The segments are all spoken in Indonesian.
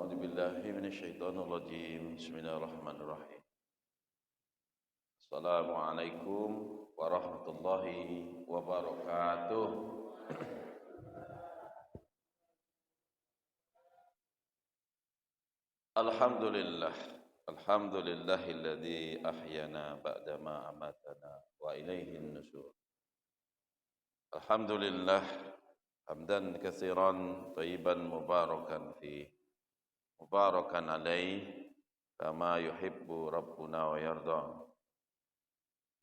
أعوذ بالله من الشيطان الرجيم بسم الله الرحمن الرحيم السلام عليكم ورحمة الله وبركاته الحمد لله الحمد لله الذي أحيانا بعدما أماتنا وإليه النشور الحمد لله حمدا كثيرا طيبا مباركا فيه مباركا عليه كما يحب ربنا ويرضى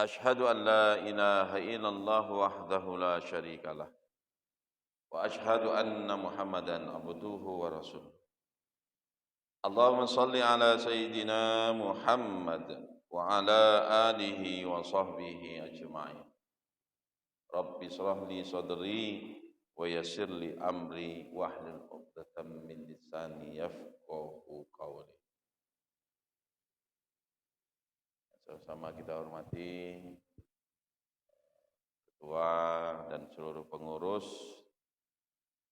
أشهد أن لا إله إلا الله وحده لا شريك له وأشهد أن محمدا عبده ورسوله اللهم صل على سيدنا محمد وعلى آله وصحبه أجمعين رب اشرح لي صدري ويسر لي أمري واحلل عقدة من لساني يفقهوا قولي. Sama-sama kita hormati ketua dan seluruh pengurus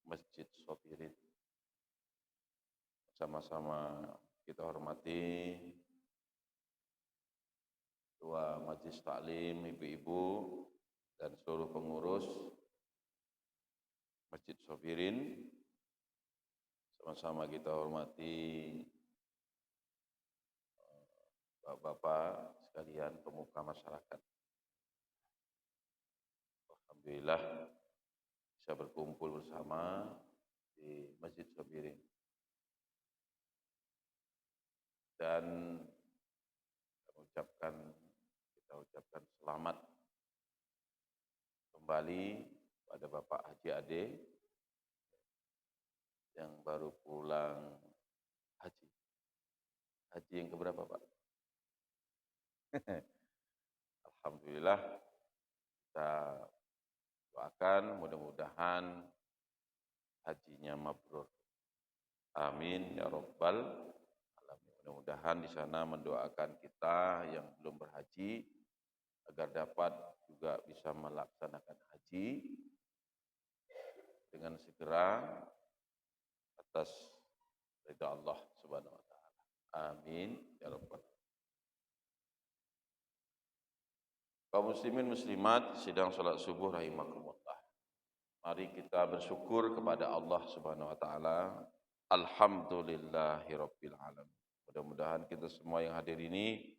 Masjid Sopirin. Sama-sama kita hormati ketua Majelis Taklim, ibu-ibu dan seluruh pengurus Masjid Sopirin. Sama-sama kita hormati bapak-bapak sekalian pemuka masyarakat. Alhamdulillah bisa berkumpul bersama di Masjid Sopirin. Dan kita ucapkan selamat kembali pada Bapak Haji Ade yang baru pulang haji. Haji yang keberapa, Pak? Alhamdulillah kita doakan mudah-mudahan hajinya mabrur. Amin ya rabbal alamin. Mudah-mudahan di sana mendoakan kita yang belum berhaji agar dapat juga bisa melaksanakan haji dengan segera atas ridha Allah Subhanahu wa taala. Amin ya rabbal alamin. Kaum muslimin muslimat sidang salat subuh rahimakumullah. Mari kita bersyukur kepada Allah Subhanahu wa taala. Alhamdulillahirabbil alamin. Mudah-mudahan kita semua yang hadir ini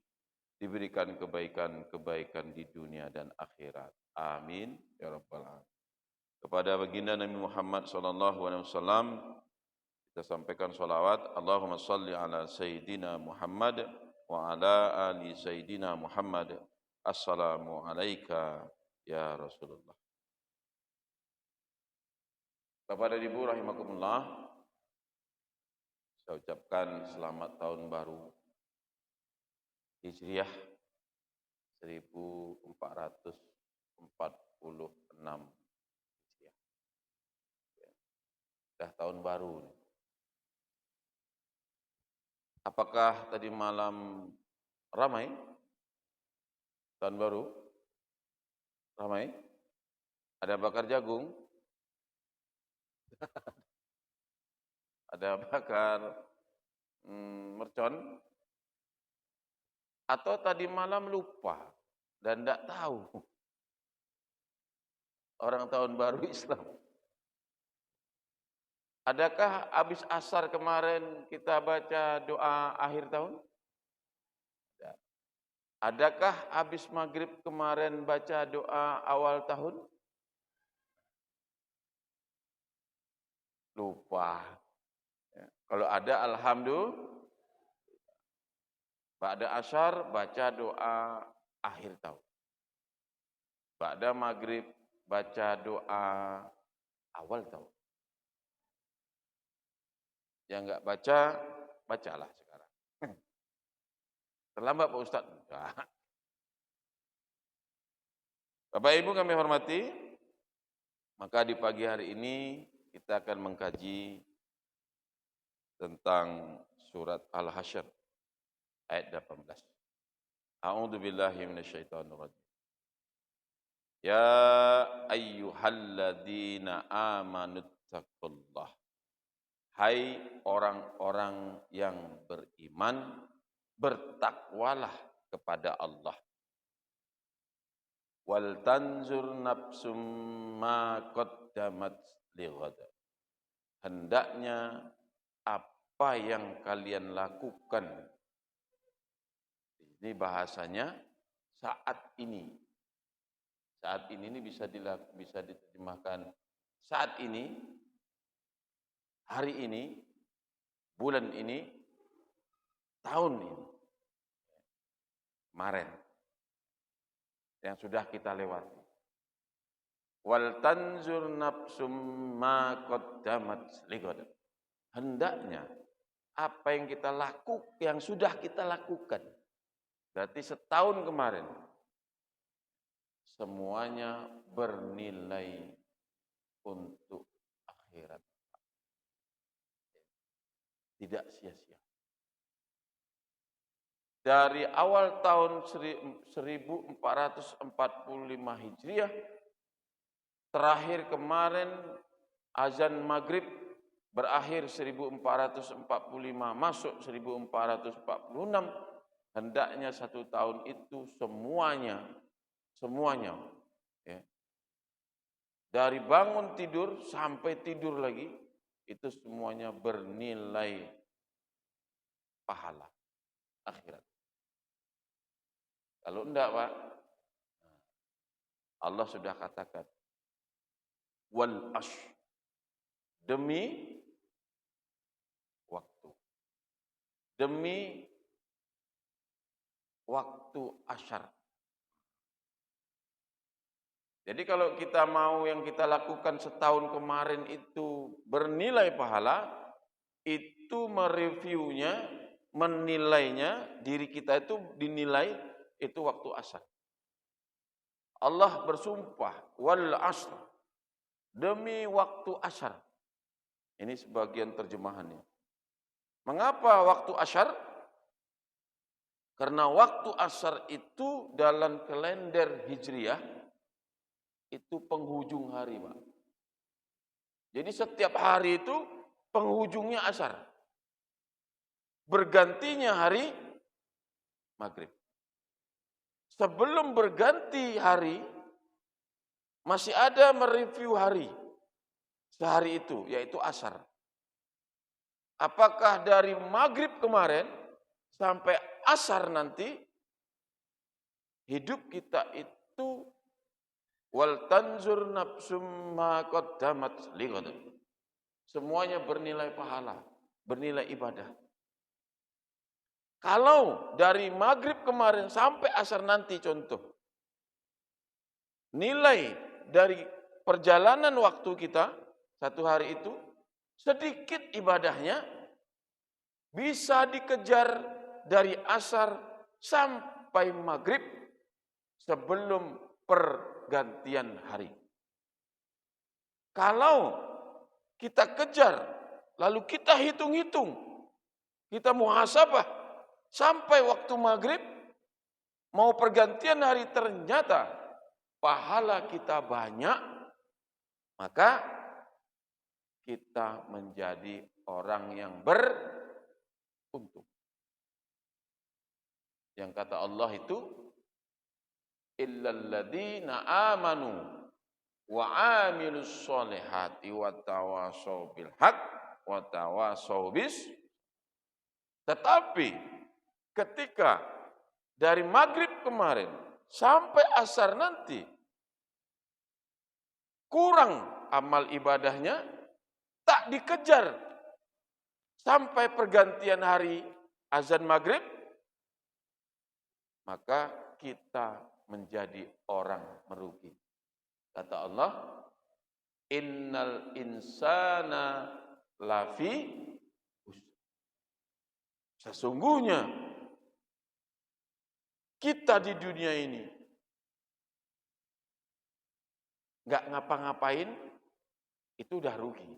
diberikan kebaikan-kebaikan di dunia dan akhirat. Amin ya rabbal alamin. Kepada baginda Nabi Muhammad sallallahu alaihi wasallam kita sampaikan salawat. Allahumma salli ala sayyidina Muhammad wa ala ali sayyidina Muhammad. Assalamu alayka ya Rasulullah. Kepada ibu rahimakumullah, saya ucapkan selamat tahun baru Hijriah 1446 Hijriah. Dah tahun baru. Apakah tadi malam ramai? Tahun baru? Ramai? Ada bakar jagung? Ada bakar mercon? Atau tadi malam lupa dan tidak tahu orang tahun baru Islam? Adakah habis asar kemarin kita baca doa akhir tahun? Adakah habis maghrib kemarin baca doa awal tahun? Lupa. Ya. Kalau ada alhamdulillah. Ba'da asyar baca doa akhir tahun. Ba'da maghrib baca doa awal tahun. Yang enggak baca, bacalah sekarang. Terlambat Pak Ustaz? Enggak. Bapak Ibu kami hormati, maka di pagi hari ini kita akan mengkaji tentang surat Al-Hasyr ayat 18. A'udzu billahi minasyaitonir rajim. Ya ayyuhalladzina amanu taqullah Hai orang-orang yang beriman, bertakwalah kepada Allah. Wal tanzur nafsum ma qaddamat lighad. Hendaknya apa yang kalian lakukan. Ini bahasanya saat ini. Saat ini bisa diterjemahkan saat ini, hari ini, bulan ini, tahun ini, kemarin yang sudah kita lewati. Wal tanzur nafsum ma qaddamat lighad. Hendaknya apa yang kita lakukan, yang sudah kita lakukan, berarti setahun kemarin, semuanya bernilai untuk akhirat. Tidak sia-sia. Dari awal tahun 1445 Hijriah, terakhir kemarin azan maghrib berakhir 1445, masuk 1446, hendaknya satu tahun itu semuanya, ya, dari bangun tidur sampai tidur lagi, itu semuanya bernilai pahala akhirat. Kalau enggak, Pak, Allah sudah katakan, wal ashr, demi waktu. Demi waktu asyar. Jadi kalau kita mau yang kita lakukan setahun kemarin itu bernilai pahala, itu mereviewnya, menilainya, diri kita itu dinilai itu waktu asyar. Allah bersumpah, wal ashr, demi waktu asyar. Ini sebagian terjemahannya. Mengapa waktu asyar? Karena waktu asyar itu dalam kalender Hijriah itu penghujung hari, Pak. Jadi setiap hari itu penghujungnya asyar. Bergantinya hari maghrib. Sebelum berganti hari, masih ada mereview hari sehari itu, yaitu asyar. Apakah dari maghrib kemarin sampai asyar nanti, hidup kita itu wal tanzur nafsum ma qaddamat lighad. Semuanya bernilai pahala, bernilai ibadah. Kalau dari maghrib kemarin sampai asar nanti, contoh, nilai dari perjalanan waktu kita satu hari itu sedikit ibadahnya, bisa dikejar dari asar sampai maghrib sebelum pergantian hari. Kalau kita kejar, lalu kita hitung-hitung, kita muhasabah, sampai waktu maghrib, mau pergantian hari ternyata pahala kita banyak, maka kita menjadi orang yang beruntung. Yang kata Allah itu, illal ladzina amanu wa amilus solihati wa tawasaw bil haq wa tawasaw bis. Tetapi ketika dari maghrib kemarin sampai asar nanti kurang amal ibadahnya, tak dikejar sampai pergantian hari azan maghrib, maka kita menjadi orang merugi. Kata Allah, innal insana lafi khusr. Sesungguhnya kita di dunia ini nggak ngapa-ngapain, itu udah rugi.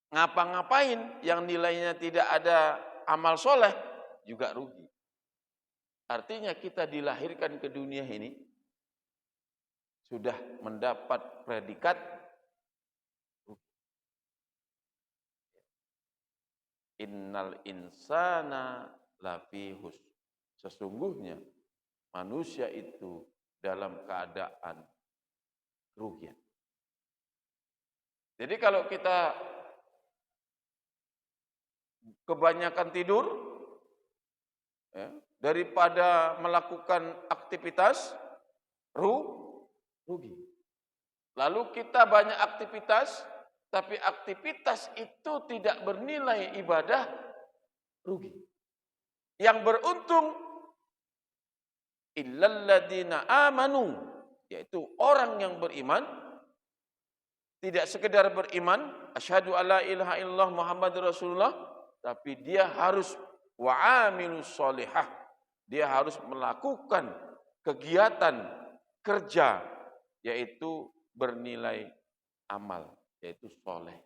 Ngapa-ngapain yang nilainya tidak ada amal soleh, juga rugi. Artinya kita dilahirkan ke dunia ini sudah mendapat predikat rugi. Innal insana lafi khusr. Sesungguhnya manusia itu dalam keadaan kerugian. Jadi kalau kita kebanyakan tidur, ya, daripada melakukan aktivitas, rugi. Lalu kita banyak aktivitas, tapi aktivitas itu tidak bernilai ibadah, rugi. Yang beruntung illalladzina amanu, yaitu orang yang beriman, tidak sekedar beriman, asyhadu alla ilaha illallah Muhammadur Rasulullah, tapi dia harus wa'amilus sholihah. Dia harus melakukan kegiatan kerja, yaitu bernilai amal, yaitu soleh.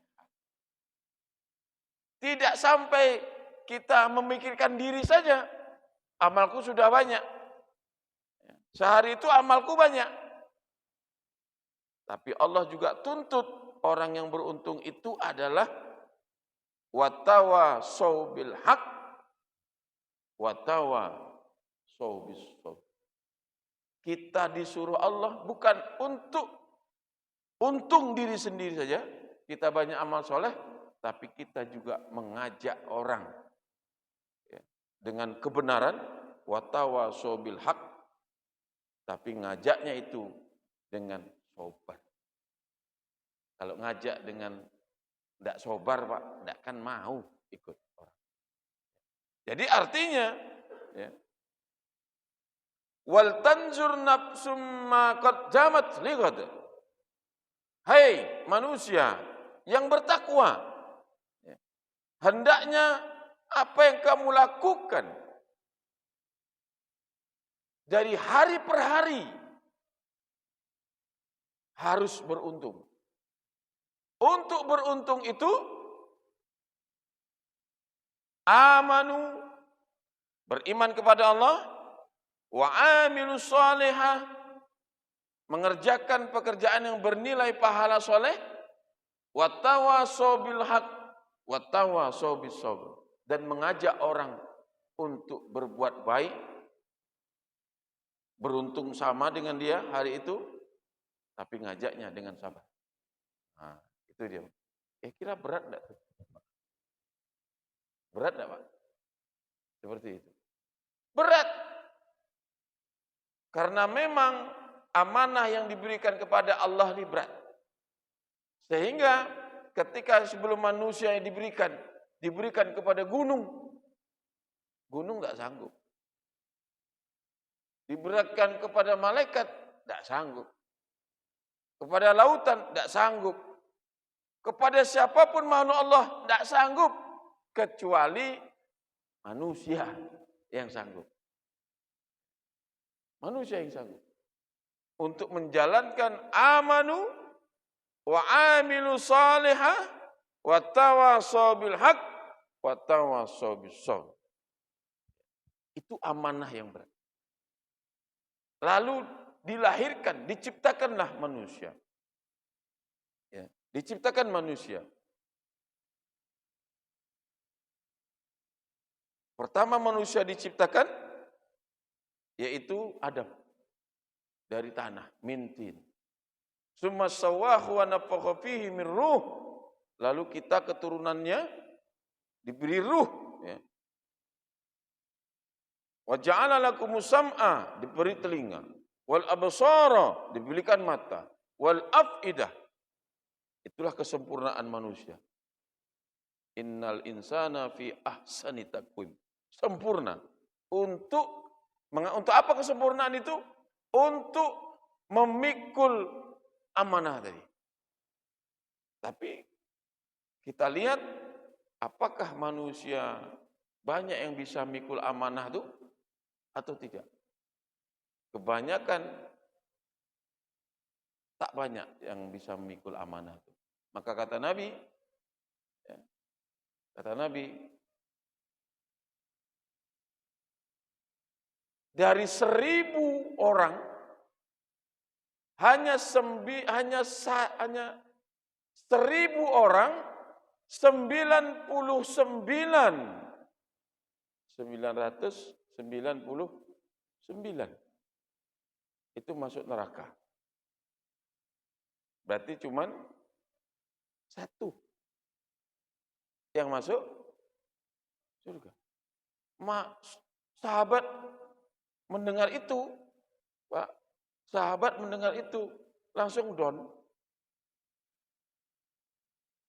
Tidak sampai kita memikirkan diri saja, amalku sudah banyak. Sehari itu amalku banyak. Tapi Allah juga tuntut orang yang beruntung itu adalah watawasau bil haq watawasau bis sabr. Kita disuruh Allah bukan untuk untung diri sendiri saja, kita banyak amal soleh, tapi kita juga mengajak orang dengan kebenaran, watawasau bil haq, tapi ngajaknya itu dengan sobar. Kalau ngajak dengan tidak sobar, Pak, tidak kan mau ikut orang. Jadi artinya, ya, wal tanzur nafsum ma qaddamat lighad. Hai manusia yang bertakwa, hendaknya apa yang kamu lakukan dari hari per hari harus beruntung. Untuk beruntung itu amanu, beriman kepada Allah, wa amilus sholihah, mengerjakan pekerjaan yang bernilai pahala soleh, wa tawasau bil haq, wa tawasau bis sabr, dan mengajak orang untuk berbuat baik, beruntung sama dengan dia hari itu, tapi ngajaknya dengan sabar. Nah, itu dia. Kira berat enggak tuh? Berat enggak, Pak? Seperti itu. Berat. Karena memang amanah yang diberikan kepada Allah ini berat. Sehingga ketika sebelum manusia yang diberikan kepada gunung enggak sanggup. Diberikan kepada malaikat, enggak sanggup. Kepada lautan, enggak sanggup. Kepada siapapun makhluk Allah, enggak sanggup. Kecuali manusia yang sanggup. Manusia yang sanggup. Untuk menjalankan amanu wa amilu salihah wa tawasau bil haq wa tawasau bis sabr. Itu amanah yang berat. Lalu dilahirkan, diciptakanlah manusia. Ya, diciptakan manusia. Pertama manusia diciptakan yaitu Adam dari tanah, min tin. Summa sawwahu wa nafakha fihi min ruh. Lalu kita keturunannya diberi ruh, ya. Wa ja'ala lakumus sam'a, diberi telinga, wal absara, diberikan mata, wal afidah. Itulah kesempurnaan manusia. Innal insana fi ahsani taqwim. Sempurna. Untuk apa kesempurnaan itu? Untuk memikul amanah tadi. Tapi kita lihat apakah manusia banyak yang bisa mikul amanah itu atau tidak? Kebanyakan tak banyak yang bisa memikul amanah itu. Maka kata Nabi, dari 1000 orang hanya 1000 orang itu masuk neraka. Berarti cuman satu yang masuk surga. Sahabat mendengar itu, Pak. Sahabat mendengar itu langsung down.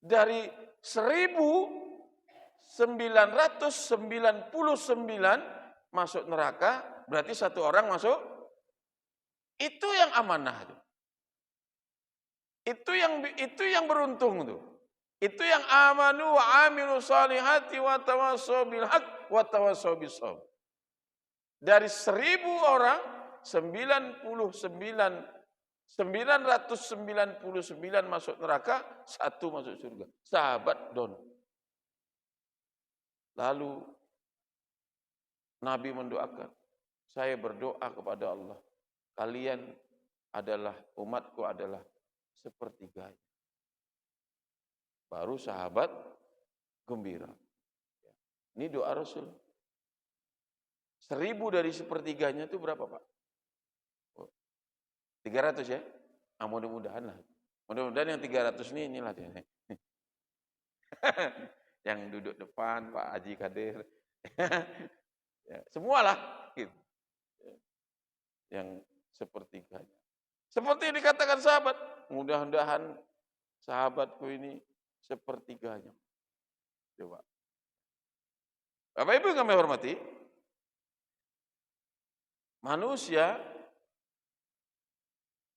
Dari 1999 masuk neraka, berarti satu orang masuk. Itu yang amanah itu. Itu yang beruntung tuh. Itu yang amanu wa amilu salihati wa tawassaw bil haq wa tawassaw bis sabr. Dari 1000 orang, 999 masuk neraka, satu masuk surga. Sahabat don. Lalu Nabi mendoakan, saya berdoa kepada Allah, kalian adalah, umatku adalah sepertiganya. Baru sahabat gembira. Ini doa Rasul. 1000 dari sepertiganya itu berapa, Pak? 300 ya? Mudah-mudahan lah. Mudah-mudahan yang 300 inilah dia. Yang duduk depan, Pak Haji Kadir. Ya, semualah. Gitu. Yang sepertiganya. Seperti yang dikatakan sahabat. Mudah-mudahan sahabatku ini sepertiganya. Coba. Bapak Ibu yang kami hormati, manusia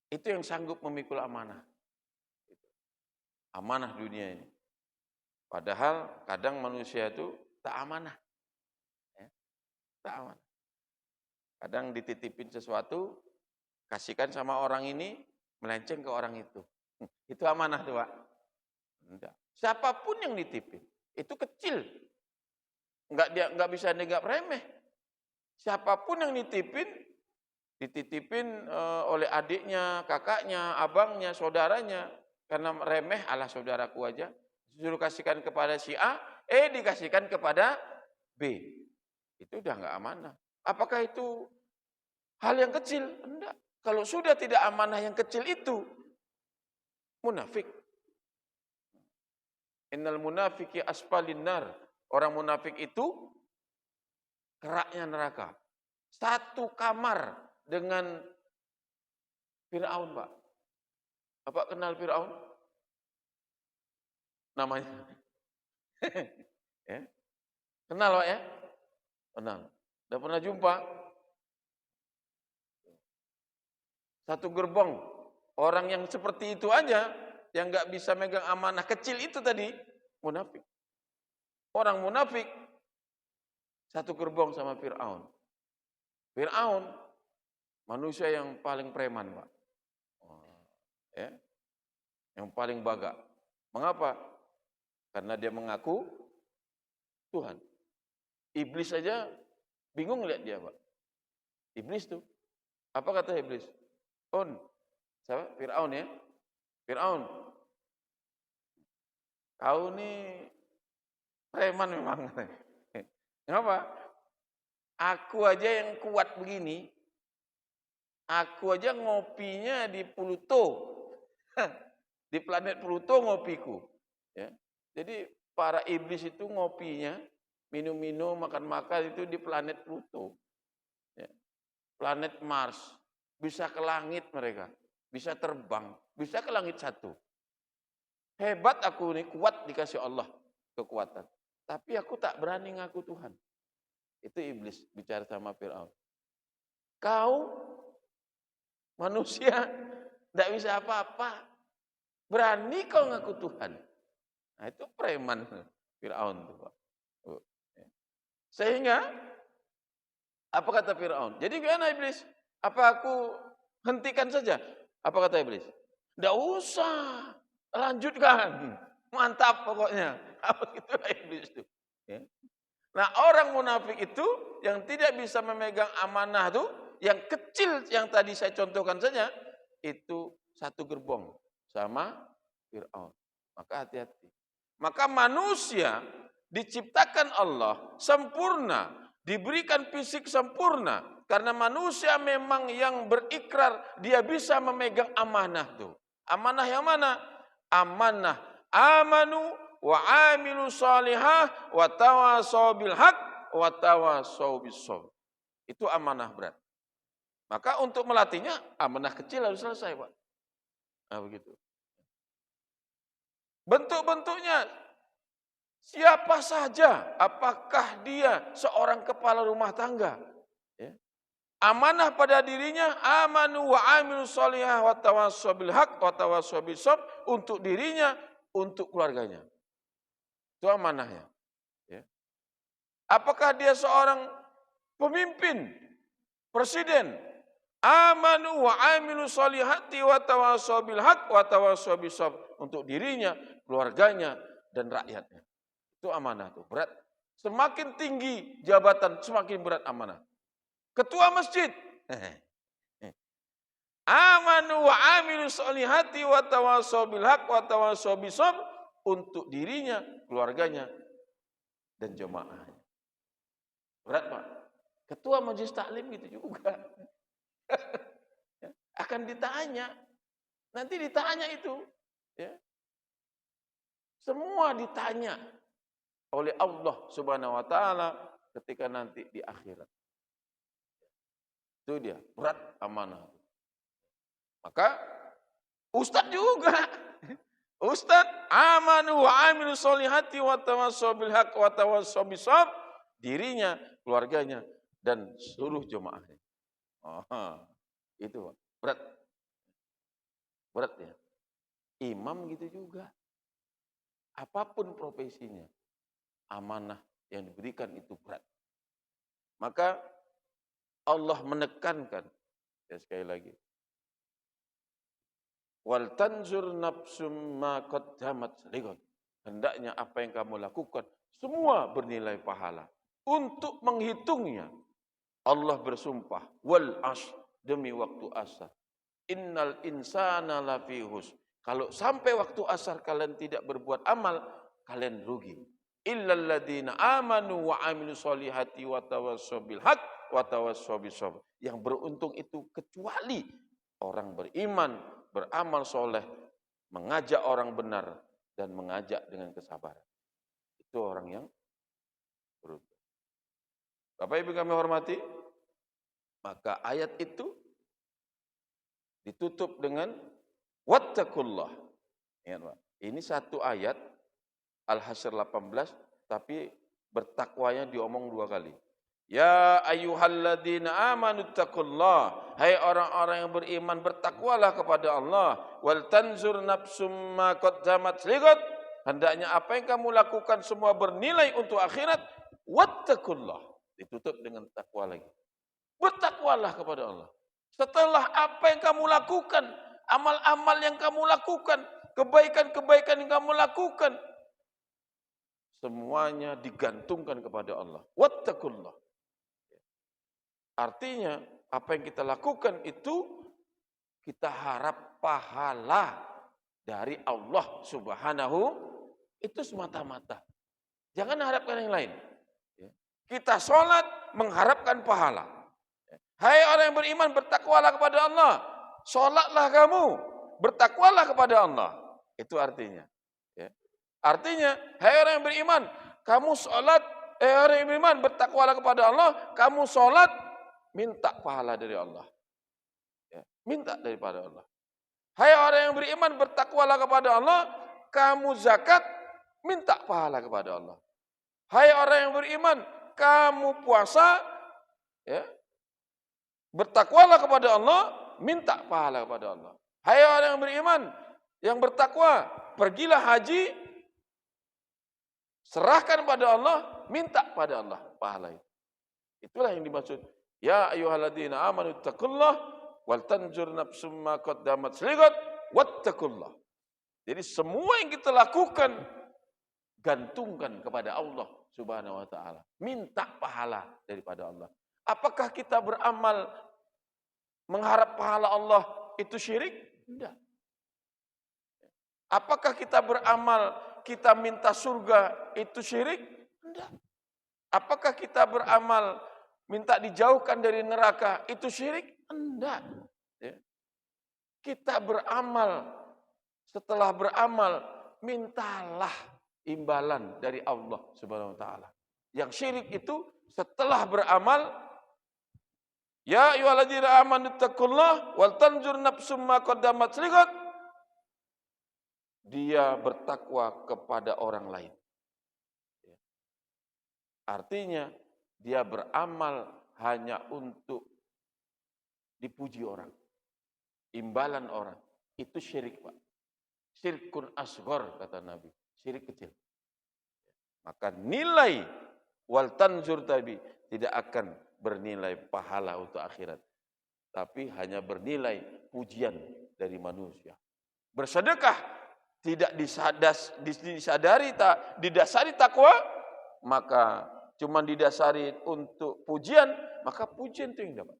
itu yang sanggup memikul amanah. Amanah dunia ini. Padahal kadang manusia itu tak amanah. Ya, tak amanah. Kadang dititipin sesuatu, kasihkan sama orang ini, melenceng ke orang itu. Itu amanah tuh, Pak. Enggak. Siapapun yang dititipin, itu kecil. Enggak bisa dianggap remeh. Siapapun yang dititipin oleh adiknya, kakaknya, abangnya, saudaranya, karena remeh, alah saudaraku aja, disuruh kasihkan kepada si A, dikasihkan kepada B. Itu udah enggak amanah. Apakah itu hal yang kecil? Enggak. Kalau sudah tidak amanah yang kecil itu, munafik. Innal munafiki asfalin nar. Orang munafik itu keraknya neraka. Satu kamar dengan Fir'aun, Pak. Bapak kenal Fir'aun? Namanya. Ya. Kenal, Pak ya? Kenal. Udah pernah jumpa? Satu gerbong. Orang yang seperti itu aja, yang nggak bisa megang amanah kecil itu tadi, munafik. Orang munafik, satu gerbong sama Fir'aun. Fir'aun, manusia yang paling preman, Pak. Ya. Yang paling baga. Mengapa? Karena dia mengaku Tuhan. Iblis saja bingung lihat dia, Pak. Iblis tuh. Apa kata Iblis? Siapa? Fir'aun ya. Fir'aun. Kau ini preman memang. Kenapa? Aku aja yang kuat begini. Aku aja ngopinya di Pluto. Di planet Pluto ngopiku. Ya. Jadi para iblis itu ngopinya, minum-minum, makan-makan itu di planet Pluto. Ya. Planet Mars. Bisa ke langit mereka. Bisa terbang. Bisa ke langit satu. Hebat aku ini, kuat dikasih Allah kekuatan. Tapi aku tak berani ngaku Tuhan. Itu iblis bicara sama Fir'aun. Kau manusia tidak bisa apa-apa. Berani kau ngaku Tuhan. Nah itu preman Fir'aun. Sehingga, apa kata Fir'aun? Jadi gimana iblis? Apa aku hentikan saja? Apa kata iblis? Tidak usah. Lanjutkan. Mantap pokoknya. Apa itulah iblis itu. Ya. Nah orang munafik itu yang tidak bisa memegang amanah itu, yang kecil yang tadi saya contohkan saja, itu satu gerbong sama Fir'aun. Maka hati-hati. Maka manusia diciptakan Allah sempurna, diberikan fisik sempurna. Karena manusia memang yang berikrar dia bisa memegang amanah tuh. Amanah yang mana? Amanah amanu wa amilu salihah wa tawasau bil haq wa tawasau bis sabr. Itu amanah berat. Maka untuk melatihnya amanah kecil harus selesai, Pak. Nah, begitu. Bentuk-bentuknya siapa saja, apakah dia seorang kepala rumah tangga? Ya. Amanah pada dirinya, amanu wa amilu sholihah wa tawassaw bil haq wa tawassaw bis sabr, untuk dirinya, untuk keluarganya. Itu amanahnya. Ya. Apakah dia seorang pemimpin, presiden? Amanu wa amilu sholihati wa tawassaw bil haq wa tawassaw bis sabr, untuk dirinya, keluarganya, dan rakyatnya. Itu amanah tuh, berat. Semakin tinggi jabatan, semakin berat amanah. Ketua masjid. Amanu wa amilu sholihati wa tawassaw bil haq wa tawassaw bis sabr, untuk dirinya, keluarganya, dan jemaahnya. Berat, Pak. Ketua majelis taklim gitu juga. Akan ditanya. Nanti ditanya itu. Ya. Semua ditanya oleh Allah Subhanahu wa taala ketika nanti di akhirat. Itu dia, berat amanah. Maka ustaz juga. Ustaz amanu wa amilu sholihati wa tawassaw bil haq wa tawassaw bis sabr, dirinya, keluarganya, dan seluruh jemaahnya. Itu berat. Berat ya. Imam gitu juga. Apapun profesinya, amanah yang diberikan itu berat. Maka Allah menekankan, ya sekali lagi, wal tanzur nafsum ma qaddamat lighad. Hendaknya apa yang kamu lakukan semua bernilai pahala. Untuk menghitungnya, Allah bersumpah, wal asr, demi waktu asar. Innal insana lafi husr. Kalau sampai waktu asar kalian tidak berbuat amal, kalian rugi. Illal ladzina amanu wa amilu sholihati wa tawassaw bil haq wa tawassaw bis sabr. Yang beruntung itu kecuali orang beriman, beramal soleh, mengajak orang benar, dan mengajak dengan kesabaran. Itu orang yang beruntung. Bapak Ibu kami hormati, maka ayat itu ditutup dengan wattaqullah. Ini satu ayat Al-Hasyr 18, tapi bertakwanya diomong 2 kali. Ya ayyuhalladzina amanu taqullah. Hai orang-orang yang beriman, bertakwalah kepada Allah. Wal tanzur nafsum ma qaddamat lighad. Hendaknya apa yang kamu lakukan semua bernilai untuk akhirat. Wattaqullah. Ditutup dengan takwa lagi. Bertakwalah kepada Allah. Setelah apa yang kamu lakukan, amal-amal yang kamu lakukan, kebaikan-kebaikan yang kamu lakukan, semuanya digantungkan kepada Allah. Wattaqullah. Artinya, apa yang kita lakukan itu kita harap pahala dari Allah Subhanahu itu semata-mata. Jangan harapkan yang lain. Kita sholat mengharapkan pahala. Hai orang yang beriman, bertakwalah kepada Allah. Sholatlah kamu, bertakwalah kepada Allah. Itu artinya. Artinya, hai orang yang beriman, kamu sholat, orang yang beriman, bertakwalah kepada Allah, kamu sholat, minta pahala dari Allah. Minta daripada Allah. Hai orang yang beriman, bertakwalah kepada Allah, kamu zakat, minta pahala kepada Allah. Hai orang yang beriman, kamu puasa, bertakwalah kepada Allah, minta pahala kepada Allah. Hai orang yang beriman, yang bertakwa, pergilah haji, serahkan pada Allah, minta pada Allah pahala itu. Itulah yang dimaksud. Ya ayyuhalladzina amanu taqullah wal tanzur nafsum ma qaddamat lighad wattaqullah. Jadi semua yang kita lakukan gantungkan kepada Allah Subhanahu wa taala. Minta pahala daripada Allah. Apakah kita beramal mengharap pahala Allah itu syirik? Tidak. Apakah kita beramal kita minta surga itu syirik? Enggak. Apakah kita beramal minta dijauhkan dari neraka itu syirik? Enggak. Ya. Kita beramal, setelah beramal mintalah imbalan dari Allah Subhanahu wa taala. Yang syirik itu setelah beramal, ya ayyuhalladzina amanu taqullaha wal tanzur nafsum ma qaddamat lighad. Dia bertakwa kepada orang lain. Artinya dia beramal hanya untuk dipuji orang, imbalan orang. Itu syirik, Pak. Syirkun asghar kata Nabi, syirik kecil. Maka nilai wal tanzur tadi tidak akan bernilai pahala untuk akhirat, tapi hanya bernilai pujian dari manusia. Bersedekah tidak didasari takwa, maka cuma didasari untuk pujian, maka pujian itu yang dapat.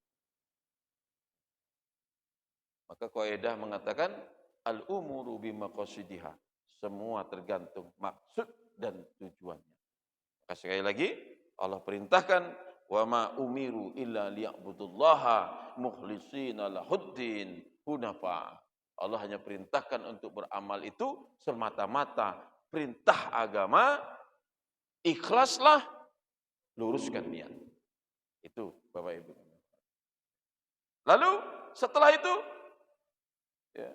Maka kaidah mengatakan al-umuru bimaqasidiha. Semua tergantung maksud dan tujuannya. Maka sekali lagi Allah perintahkan wa ma umiru illa liya'budullaha mukhlishina lahuddin hunafa. Allah hanya perintahkan untuk beramal itu semata-mata perintah agama, ikhlaslah, luruskan niat. Itu Bapak Ibu. Lalu setelah itu ya,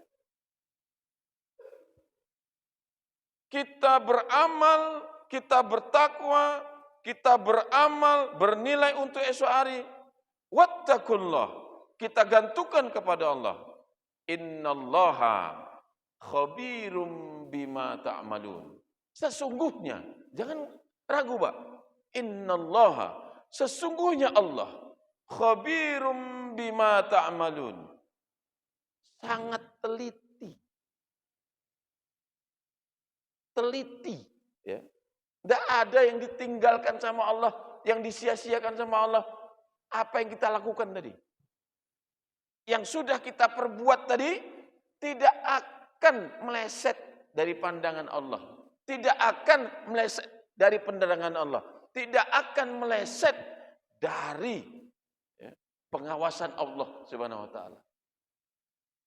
kita beramal, kita bertakwa, kita beramal bernilai untuk esok hari. Wattaqullah, kita gantungkan kepada Allah. Innallaha khabirum bima ta'malun. Sesungguhnya, jangan ragu, Pak. Innallaha, sesungguhnya Allah khabirum bima ta'malun. Sangat teliti. Teliti, ya. Tidak ada yang ditinggalkan sama Allah, yang disia-siakan sama Allah. Apa yang kita lakukan tadi? Yang sudah kita perbuat tadi tidak akan meleset dari pandangan Allah. Tidak akan meleset dari pandangan Allah. Tidak akan meleset dari pengawasan Allah Subhanahu wa taala.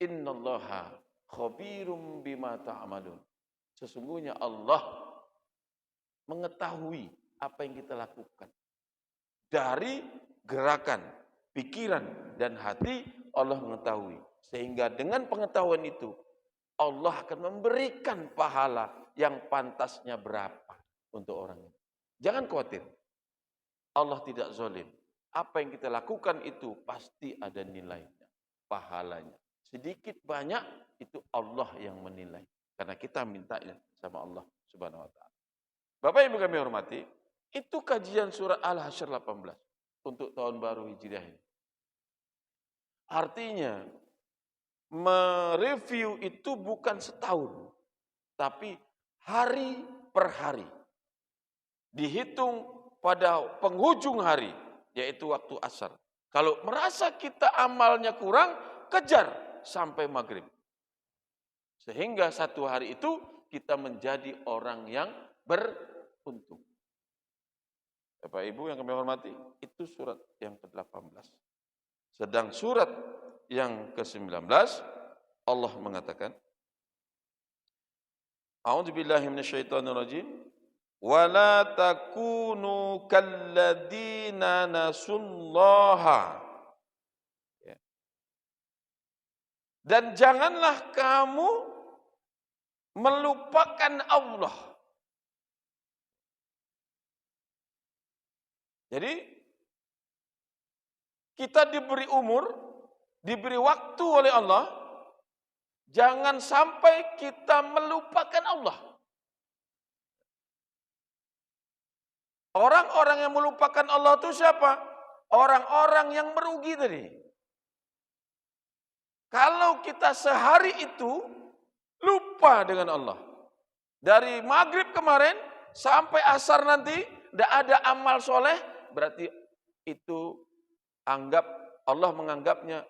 Innallaha khabirum bima ta'malun. Sesungguhnya Allah mengetahui apa yang kita lakukan. Dari gerakan, pikiran, dan hati Allah mengetahui. Sehingga dengan pengetahuan itu Allah akan memberikan pahala yang pantasnya berapa untuk orang ini. Jangan khawatir. Allah tidak zalim. Apa yang kita lakukan itu pasti ada nilainya, pahalanya. Sedikit banyak itu Allah yang menilai. Karena kita mintanya sama Allah Subhanahu wa taala. Bapak Ibu kami hormati, itu kajian surat Al-Hasyr 18 untuk tahun baru Hijriah ini. Artinya, mereview itu bukan setahun, tapi hari per hari. Dihitung pada penghujung hari, yaitu waktu asar. Kalau merasa kita amalnya kurang, kejar sampai maghrib. Sehingga satu hari itu kita menjadi orang yang beruntung. Bapak Ibu yang kami hormati, itu surat yang ke-18. Sedang surat yang ke-19, Allah mengatakan, A'udzubillahi minasyaitonirrajim, wa la takunu kalladzina nasullaha. Dan janganlah kamu melupakan Allah. Jadi kita diberi umur, diberi waktu oleh Allah, jangan sampai kita melupakan Allah. Orang-orang yang melupakan Allah itu siapa? Orang-orang yang merugi tadi. Kalau kita sehari itu lupa dengan Allah. Dari maghrib kemarin sampai asar nanti tidak ada amal soleh, berarti itu Allah menganggapnya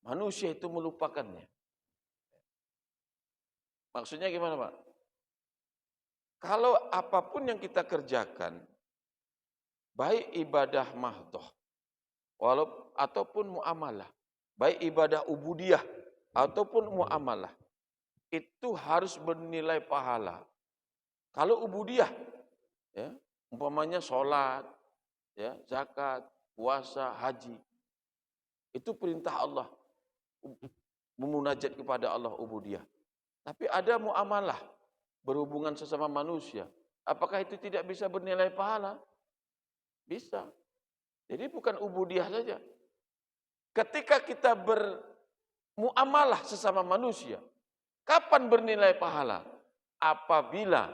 manusia itu melupakannya. Maksudnya gimana, Pak? Kalau apapun yang kita kerjakan, baik ibadah mahdhah ataupun muamalah, baik ibadah ubudiyah ataupun muamalah, itu harus bernilai pahala. Kalau ubudiyah, ya, umpamanya sholat, ya, zakat, puasa, haji, itu perintah Allah, memunajat kepada Allah ubudiyah. Tapi ada muamalah, berhubungan sesama manusia. Apakah itu tidak bisa bernilai pahala? Bisa. Jadi bukan ubudiyah saja. Ketika kita bermuamalah sesama manusia, kapan bernilai pahala? Apabila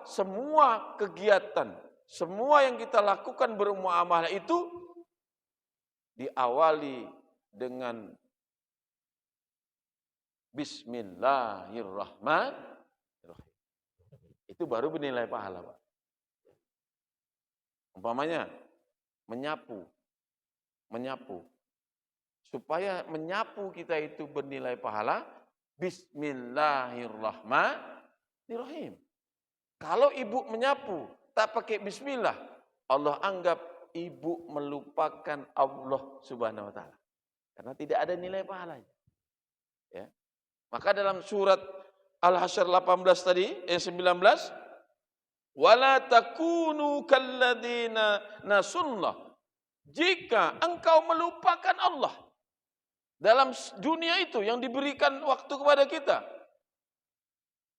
semua kegiatan, semua yang kita lakukan bermuamalah itu diawali dengan Bismillahirrahmanirrahim. Itu baru bernilai pahala, Pak. Umpamanya menyapu. Supaya menyapu kita itu bernilai pahala, Bismillahirrahmanirrahim. Kalau ibu menyapu tak pakai bismillah, Allah anggap ibu melupakan Allah Subhanahu wa taala. Karena tidak ada nilai pahalanya. Ya. Maka dalam surat Al-Hasyr 18 tadi, 19, wala takunu kalladzina nasullah. Jika engkau melupakan Allah dalam dunia itu yang diberikan waktu kepada kita,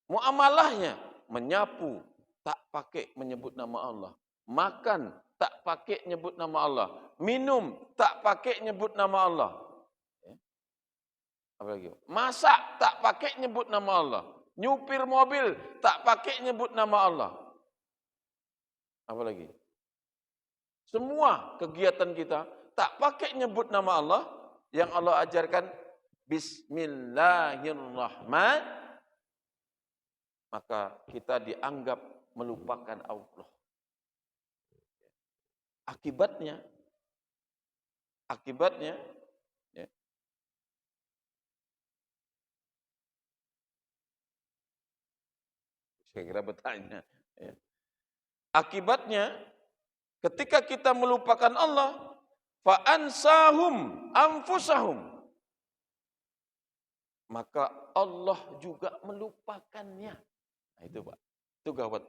muamalahnya menyapu tak pakai menyebut nama Allah, makan tak pakai nyebut nama Allah, minum tak pakai nyebut nama Allah. Apa lagi? Masak tak pakai nyebut nama Allah. Nyupir mobil tak pakai nyebut nama Allah. Apa lagi? Semua kegiatan kita tak pakai nyebut nama Allah, yang Allah ajarkan Bismillahirrahmanirrahim, maka kita dianggap melupakan Allah. Akibatnya ya, saya kira bertanya. Ya. Akibatnya, ketika kita melupakan Allah, fa ansahum anfusahum, maka Allah juga melupakannya. Nah, itu Pak, itu gawat.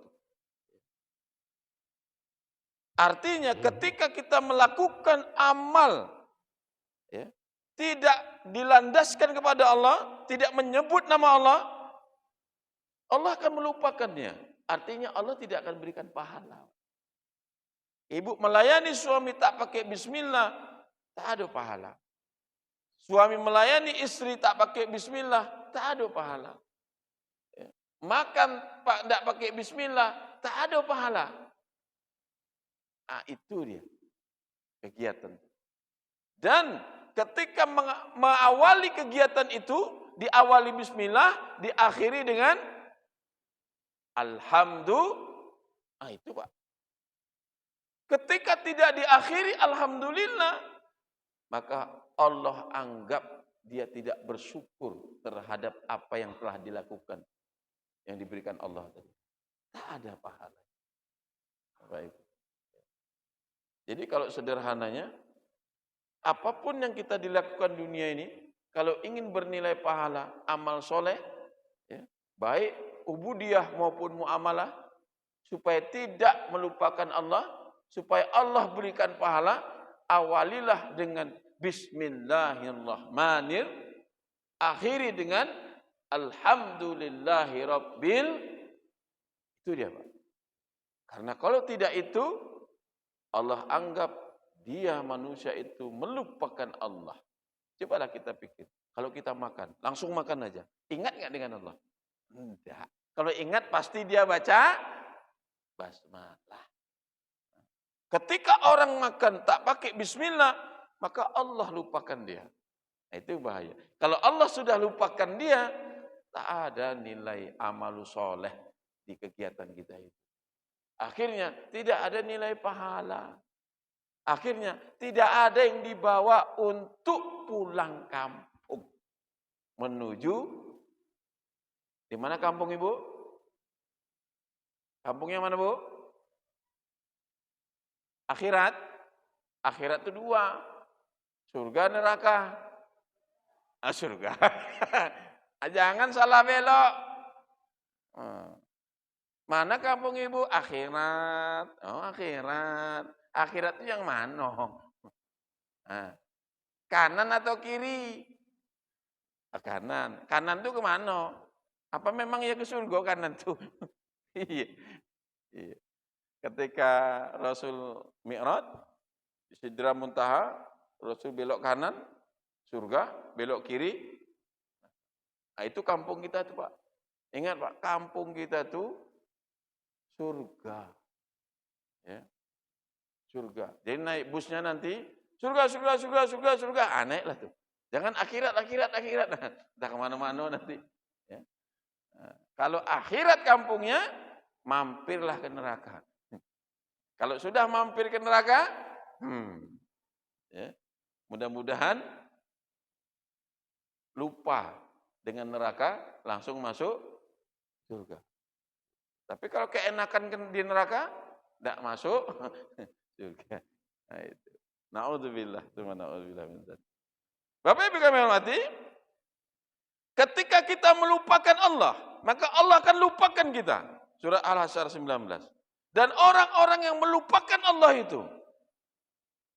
Artinya ketika kita melakukan amal, ya, tidak dilandaskan kepada Allah, tidak menyebut nama Allah, Allah akan melupakannya. Artinya Allah tidak akan berikan pahala. Ibu melayani suami tak pakai bismillah, tak ada pahala. Suami melayani istri tak pakai bismillah, tak ada pahala. Makan tak pakai bismillah, tak ada pahala. Nah, itu dia kegiatan. Dan ketika mengawali kegiatan itu, diawali bismillah, diakhiri dengan alhamdulillah. Nah, itu Pak. Ketika tidak diakhiri alhamdulillah, maka Allah anggap dia tidak bersyukur terhadap apa yang telah dilakukan, yang diberikan Allah tadi. Tak ada pahala. Baik. Jadi kalau sederhananya, apapun yang kita dilakukan dunia ini, kalau ingin bernilai pahala, amal soleh, ya, baik ubudiyah maupun muamalah, supaya tidak melupakan Allah, supaya Allah berikan pahala, awalilah dengan Bismillahirrahmanirrahim, akhiri dengan Alhamdulillahirabbil. Itu dia Pak. Karena kalau tidak itu, Allah anggap dia manusia itu melupakan Allah. Cobalah kita pikir, kalau kita makan, langsung makan aja. Ingat nggak dengan Allah? Tidak. Kalau ingat pasti dia baca basmalah. Ketika orang makan tak pakai bismillah, maka Allah lupakan dia. Nah, itu bahaya. Kalau Allah sudah lupakan dia, tak ada nilai amal soleh di kegiatan kita itu. Akhirnya tidak ada nilai pahala. Akhirnya tidak ada yang dibawa untuk pulang kampung. Menuju, di mana kampung Ibu? Kampungnya mana, Bu? Akhirat. Akhirat itu dua. Surga, neraka. Surga. Jangan salah belok. Mana kampung ibu? Akhirat. Oh, akhirat. Akhirat itu yang mana? Kanan atau kiri? Kanan. Kanan itu kemana? Apa memang ya ke surga kanan tuh? Iya. Ketika Rasul Mi'raj, Sidrah Muntaha, Rasul belok kanan, surga, belok kiri. Nah, itu kampung kita tuh, Pak. Ingat, Pak, kampung kita tuh surga. Ya. Surga. Jadi naik busnya nanti, surga. Aneh lah tuh. Jangan akhirat. Entah kemana-mana nanti. Ya. Nah, kalau akhirat kampungnya, mampirlah ke neraka. Kalau sudah mampir ke neraka, ya, mudah-mudahan lupa dengan neraka, langsung masuk surga. Tapi kalau keenakan di neraka, tidak masuk surga. Nah, itu. Na'udzubillah. Bapak Ibu kami hormati, ketika kita melupakan Allah, maka Allah akan lupakan kita. Surah Al-Hasyr 19. Dan orang-orang yang melupakan Allah itu,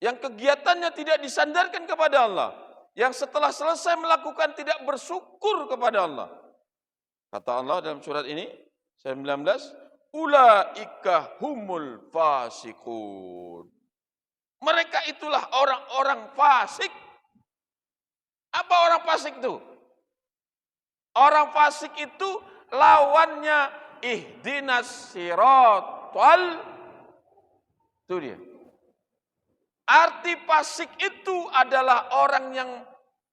yang kegiatannya tidak disandarkan kepada Allah, yang setelah selesai melakukan tidak bersyukur kepada Allah. Kata Allah dalam surat ini, 19, ulaika humul fasikun. Mereka itulah orang-orang fasik. Apa orang fasik itu? Orang fasik itu lawannya ihdinas siratal. Itu dia. Arti fasik itu adalah orang yang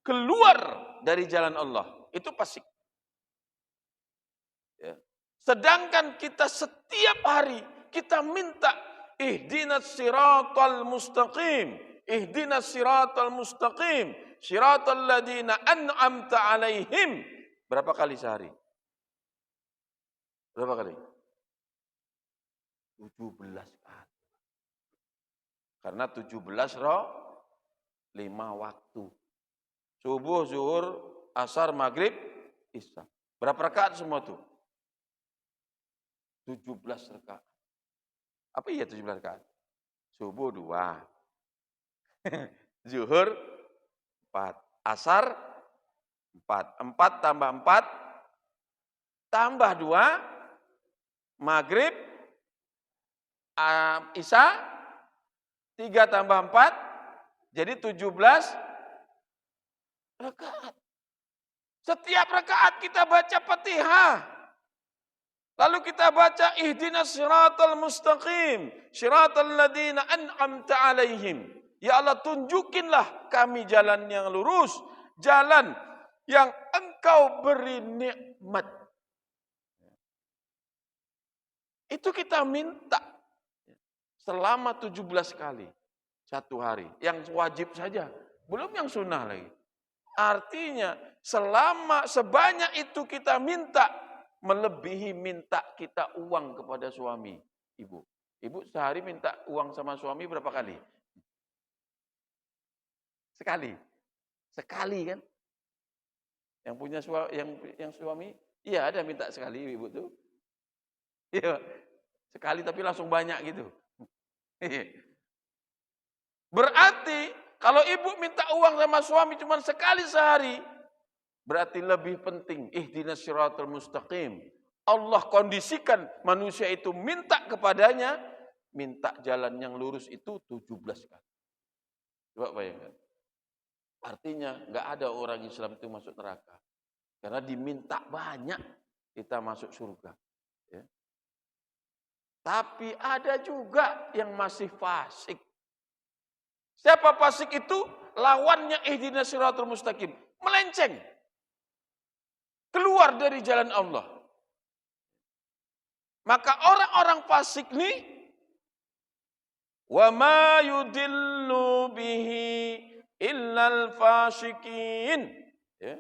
keluar dari jalan Allah. Itu fasik. Ya. Sedangkan kita setiap hari kita minta ihdinas siratal mustaqim. Ihdinas siratal mustaqim. Siratal ladina an'amta alaihim. Berapa kali sehari? Berapa kali? 17 kali. Karena 17 roh, 5 waktu. Subuh, zuhur, asar, maghrib, isya. Berapa rakaat semua tuh? 17 rakaat. Apa iya 17 rakaat? Subuh 2. Zuhur 4. Asar 4. 4 tambah 4 tambah 2. Maghrib, isya 3 tambah 4 jadi 17 rakaat. Setiap rakaat kita baca Fatihah. Lalu kita baca ihdinas siratal mustaqim, siratal ladzina an'amta alaihim. Ya Allah, tunjukinlah kami jalan yang lurus, jalan yang Engkau beri nikmat. Itu kita minta selama 17 kali satu hari. Yang wajib saja, belum yang sunnah lagi. Artinya selama sebanyak itu kita minta, melebihi minta kita uang kepada suami, ibu. Ibu sehari minta uang sama suami berapa kali? Sekali kan? Yang punya yang suami, iya ada minta sekali ibu tuh. Iya, sekali tapi langsung banyak gitu. Berarti kalau ibu minta uang sama suami cuma sekali sehari, berarti lebih penting ihdinas siratal mustaqim. Allah kondisikan manusia itu minta kepadanya, minta jalan yang lurus itu 17 kali. Coba bayangkan. Artinya enggak ada orang Islam itu masuk neraka. Karena diminta banyak kita masuk surga. Ya. Tapi ada juga yang masih fasik. Siapa fasik itu? Lawannya ihdinas siratal mustaqim. Melenceng. Keluar dari jalan Allah. Maka orang-orang fasik ini, wa ma yudillu bihi illal fasikin. Ya.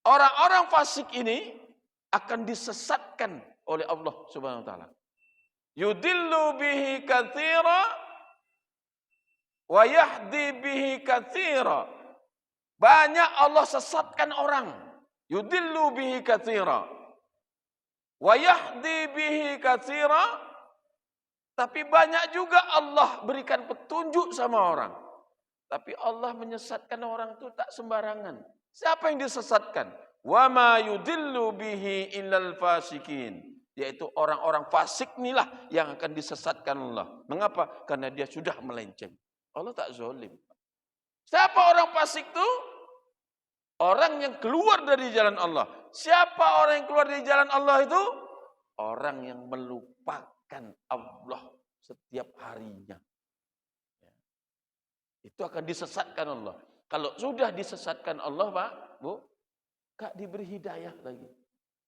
Orang-orang fasik ini akan disesatkan oleh Allah Subhanahu wa taala. Yudillu bihi katsira wa yahdi bihi katsira. Banyak Allah sesatkan orang. Yudillu bihi katsira wa yahdi bihi katsira. Tapi banyak juga Allah berikan petunjuk sama orang. Tapi Allah menyesatkan orang itu tak sembarangan. Siapa yang disesatkan? Wa ma yudillu bihi illal fasikin. Yaitu orang-orang fasik inilah yang akan disesatkan Allah. Mengapa? Karena dia sudah melenceng. Allah tak zalim. Siapa orang fasik itu? Orang yang keluar dari jalan Allah. Siapa orang yang keluar dari jalan Allah itu? Orang yang melupakan Allah setiap harinya. Itu akan disesatkan Allah. Kalau sudah disesatkan Allah, Pak, Bu, gak diberi hidayah lagi.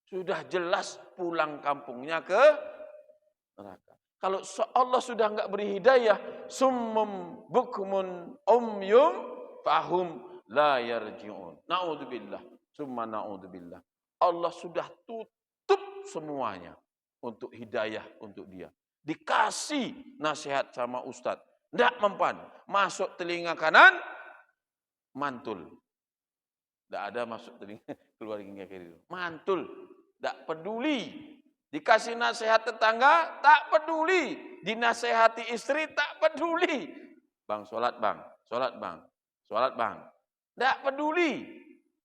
Sudah jelas pulang kampungnya ke neraka. Kalau Allah sudah enggak beri hidayah, summum bukmun umyum fahum la yarji'un. Na'udzubillah, summa na'udzubillah. Allah sudah tutup semuanya untuk hidayah untuk dia. Dikasih nasihat sama ustaz, enggak mempan. Masuk telinga kanan, mantul. Enggak ada masuk telinga keluar telinga kiri. Mantul. Tak peduli. Dikasih nasihat tetangga, tak peduli. Dinasehati istri, tak peduli. Bang, sholat bang. Sholat bang. Sholat bang. Tak peduli.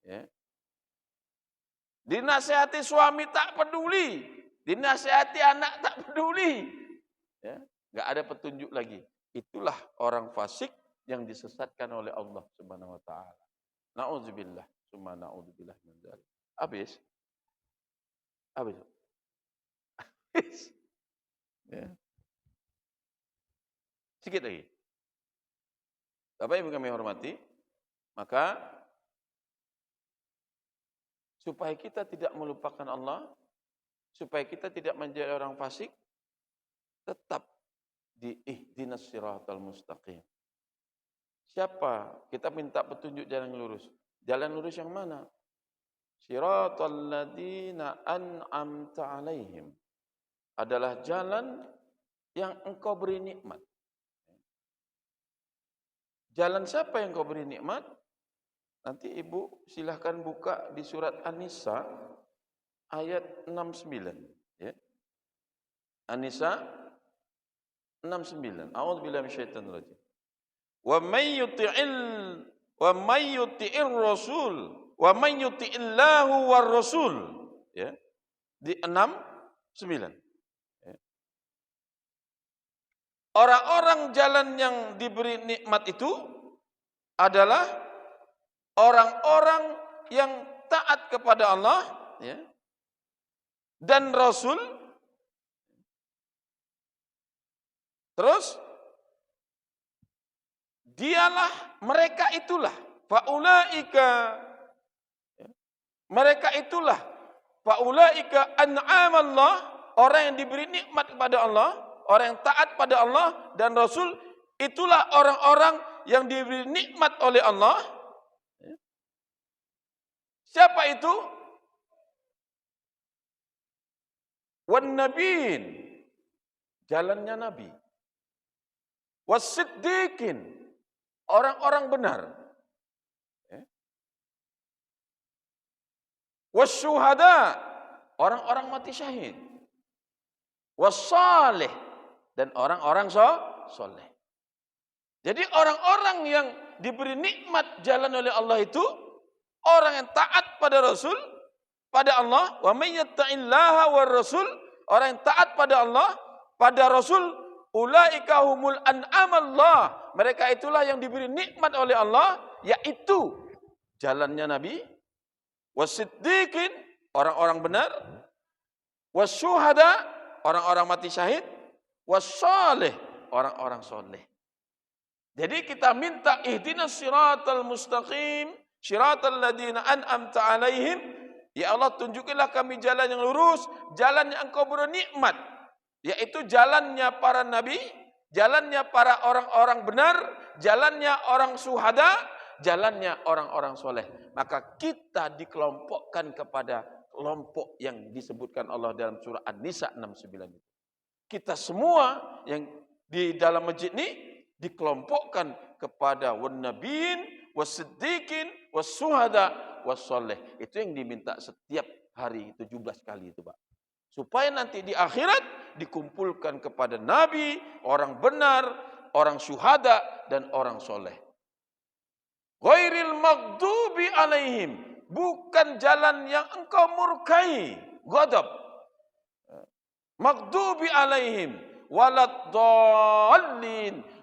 Ya. Dinasehati suami, tak peduli. Dinasehati anak, tak peduli. Ya. Gak ada petunjuk lagi. Itulah orang fasik yang disesatkan oleh Allah Subhanahu wa taala. Na'udzubillah. Summa na'udzubillah min dzalik. Habis. Habis. Ya. Sikit lagi. Bapak Ibu kami hormati, maka supaya kita tidak melupakan Allah, supaya kita tidak menjadi orang fasik, tetap di ihdinas siratal mustaqim. Siapa? Kita minta petunjuk jalan lurus. Jalan lurus yang mana? Siratal ladzina an'amta alaihim. Adalah jalan yang engkau beri nikmat. Jalan siapa yang engkau beri nikmat? Nanti Ibu silahkan buka di surat An-Nisa ayat 69. Ya. An-Nisa 69. A'udzubillahi minasyaitonir rajim. Wa may yuti'ir rasul wa may yuti'illahu war rasul. Ya. Di 69. Ya. Orang-orang jalan yang diberi nikmat itu adalah orang-orang yang taat kepada Allah, ya, dan Rasul. Terus dialah, mereka itulah, faulaika, mereka itulah, faulaika an'amallah, orang yang diberi nikmat kepada Allah, orang yang taat pada Allah dan Rasul, itulah orang-orang yang diberi nikmat oleh Allah. Siapa itu? Wan nabiin, jalannya Nabi. Wasiddiqin, orang-orang benar. Wasyuhada, orang-orang mati syahid. Wassalih, dan orang-orang soleh. Jadi orang-orang yang diberi nikmat jalan oleh Allah itu orang yang taat pada Rasul, pada Allah. Wa may yatta'illaha war rasul, orang yang taat pada Allah, pada Rasul. Ulaika humul an'amallah, mereka itulah yang diberi nikmat oleh Allah, yaitu jalannya Nabi. Wasiddiqin, orang-orang benar. Wasyuhada, orang-orang mati syahid. Wassalih, orang-orang soleh. Jadi kita minta ihdinas siratal mustaqim, siratal ladzina an'amta alaihim. Ya Allah, tunjukilah kami jalan yang lurus, jalan yang engkau beri nikmat, yaitu jalannya para nabi, jalannya para orang-orang benar, jalannya orang suhada, jalannya orang-orang soleh. Maka kita dikelompokkan kepada kelompok yang disebutkan Allah dalam surah An-Nisa 69 itu. Kita semua yang di dalam masjid ini dikelompokkan kepada wan nabiyyin wasiddiqin wassuhada wassoleh. Itu yang diminta setiap hari 17 kali itu, Pak. Supaya nanti di akhirat dikumpulkan kepada nabi, orang benar, orang syuhada dan orang soleh. Ghairil maghdubi alaihim, bukan jalan yang engkau murkai, ghadab. Maghdubi alaihim waladdallin,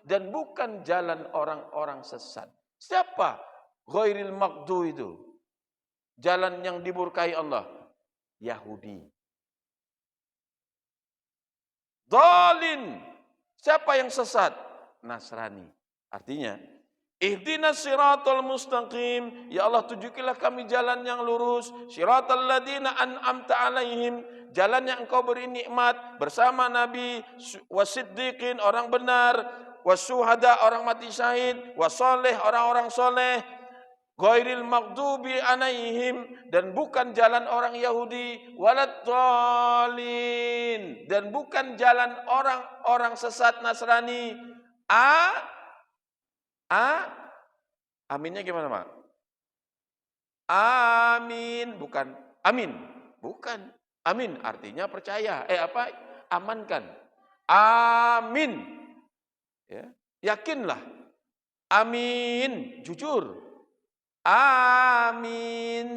dan bukan jalan orang-orang sesat. Siapa ghairil maghdubi itu? Jalan yang dimurkai Allah, Yahudi. Dhalin, siapa yang sesat? Nasrani. Artinya, ihdinas siratal mustaqim, ya Allah tunjukilah kami jalan yang lurus, siratal ladina an'amta alaihim, jalan yang engkau beri nikmat bersama nabi, wasiddiqin orang benar, wasyuhada orang mati syahid, wasoleh orang-orang soleh, ghairil maghdubi alaihim, dan bukan jalan orang Yahudi, waladdallin, dan bukan jalan orang-orang sesat Nasrani. Aminnya gimana, Mak? Amin, bukan amin. Bukan. Amin artinya percaya. Amankan. Amin. Ya, yakinlah. Amin, jujur. Amin,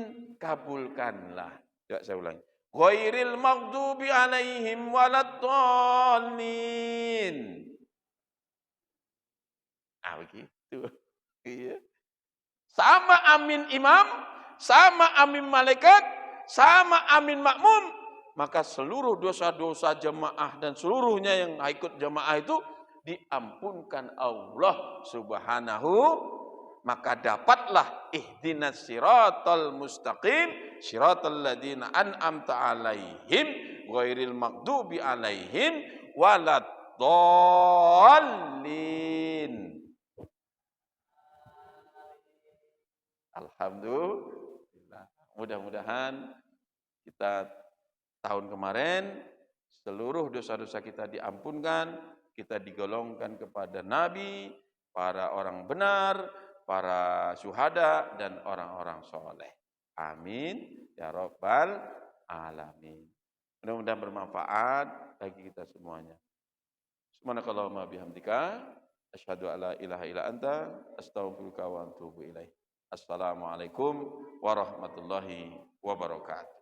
kabulkanlah. Ya, saya ulangi. Ghairil maghdubi alaihim waladdallin. Begitu. Iya. Sama amin imam, sama amin malaikat, sama amin makmum, maka seluruh dosa-dosa jemaah dan seluruhnya yang ikut jemaah itu diampunkan Allah Subhanahu. Maka dapatlah ihdinas siratal mustaqim, siratal ladzina an'amta alaihim, ghairil maghdubi alaihim waladdallin. Alhamdulillah. Mudah-mudahan kita tahun kemarin seluruh dosa-dosa kita diampunkan, kita digolongkan kepada nabi, para orang benar, para syuhada dan orang-orang soleh. Amin ya rabbal alamin. Mudah-mudahan bermanfaat bagi kita semuanya. Subhanakallahumma bihamdika asyhadu alla ilaha illa anta astaghfiruka wa atubu ilaik. Assalamualaikum warahmatullahi wabarakatuh.